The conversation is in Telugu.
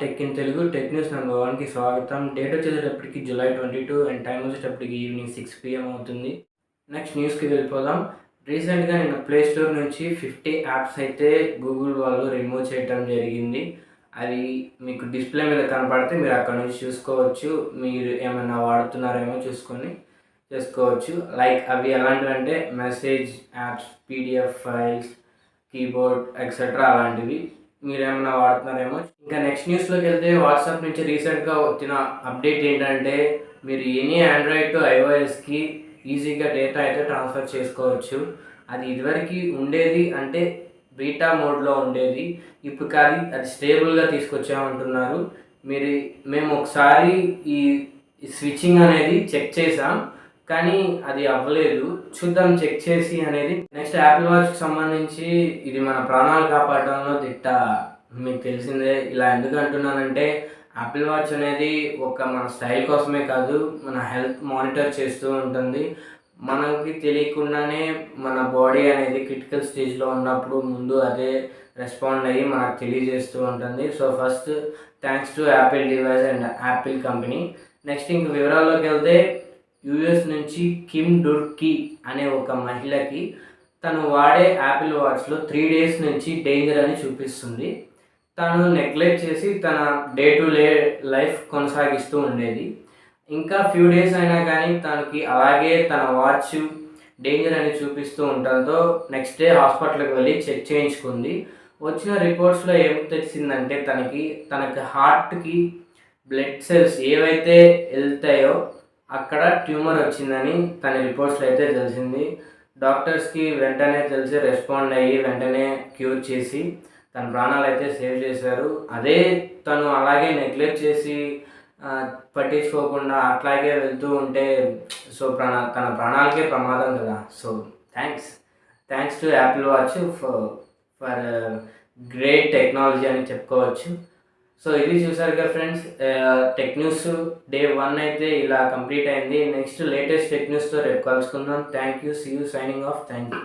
Tech in Telugu tech news number 1కి స్వాగతం. డేట్ వచ్చేటప్పటికి July 22 అండ్ టైం వచ్చేటప్పటికి ఈవినింగ్ 6 PM అవుతుంది. నెక్స్ట్ న్యూస్కి వెళ్ళిపోదాం. రీసెంట్గా నేను ప్లే స్టోర్ నుంచి 50 యాప్స్ అయితే గూగుల్ వాళ్ళు రిమూవ్ చేయడం జరిగింది. అది మీకు డిస్ప్లే మీద కనపడితే మీరు అక్కడ నుంచి చూసుకోవచ్చు. మీరు ఏమైనా వాడుతున్నారేమో చూసుకొని చేసుకోవచ్చు. లైక్ అవి ఎలాంటివి అంటే message apps, PDF files, keyboard etcetera అలాంటివి. మీరేమన్నా వాడుతున్నారేమో. ఇంకా నెక్స్ట్ న్యూస్లోకి వెళ్తే వాట్సాప్ నుంచి రీసెంట్గా వచ్చిన అప్డేట్ ఏంటంటే మీరు ఎనీ ఆండ్రాయిడ్ టు iOSకి ఈజీగా డేటా అయితే ట్రాన్స్ఫర్ చేసుకోవచ్చు. అది ఇదివరకు ఉండేది అంటే బీటా మోడ్లో ఉండేది. ఇప్పుడు కానీ అది స్టేబుల్గా తీసుకొచ్చామంటున్నారు. మేము ఒకసారి ఈ స్విచ్చింగ్ అనేది చెక్ చేసాం, కానీ అది అవ్వలేదు. చూద్దాం చెక్ చేసి అనేది. నెక్స్ట్ యాపిల్ వాచ్కి సంబంధించి ఇది మన ప్రాణాలు కాపాడడంలో దిట్ట. మీకు తెలిసిందే. ఇలా ఎందుకు అంటున్నానంటే యాపిల్ వాచ్ అనేది మన స్టైల్ కోసమే కాదు, మన హెల్త్ మానిటర్ చేస్తూ ఉంటుంది. మనకి తెలియకుండానే మన బాడీ అనేది క్రిటికల్ స్టేజ్లో ఉన్నప్పుడు ముందు అదే రెస్పాండ్ అయ్యి మనకు తెలియజేస్తూ ఉంటుంది. So first thanks to Apple device and Apple company. Next ఇంక వివరాల్లోకి వెళ్తే యూఎస్ నుంచి కిమ్ డుర్కీ అనే ఒక మహిళకి తను వాడే యాపిల్ వాచ్లో 3 days నుంచి డేంజర్ అని చూపిస్తుంది. తను నెగ్లెక్ట్ చేసి తన డే టు డే లైఫ్ కొనసాగిస్తూ ఉండేది. ఇంకా ఫ్యూ డేస్ అయినా కానీ తనకి అలాగే తన వాచ్ డేంజర్ అని చూపిస్తూ ఉండడంతో నెక్స్ట్ డే హాస్పిటల్కి వెళ్ళి చెక్ చేయించుకుంది. వచ్చిన రిపోర్ట్స్లో ఏం తెలిసిందంటే తనకి హార్ట్కి బ్లడ్ సెల్స్ ఏవైతే వెళ్తాయో అక్కడ ట్యూమర్ వచ్చిందని తన రిపోర్ట్స్లో అయితే తెలిసింది. డాక్టర్స్కి వెంటనే తెలిసి రెస్పాండ్ అయ్యి వెంటనే క్యూర్ చేసి తన ప్రాణాలు అయితే సేవ్ చేశారు. అదే తను అలాగే నెగ్లెక్ట్ చేసి పట్టించుకోకుండా అట్లాగే వెళ్తూ ఉంటే తన ప్రాణాలకే ప్రమాదం కదా. So thanks to Apple watch for great technology అని చెప్పుకోవచ్చు. సో ఇది చూసారు కదా ఫ్రెండ్స్, టెక్ న్యూస్ డే 1 అయితే ఇలా కంప్లీట్ అయింది. నెక్స్ట్ లేటెస్ట్ టెక్ న్యూస్తో రేపు కలుసుకుందాం. Thank you. See you. Signing off. Thank you.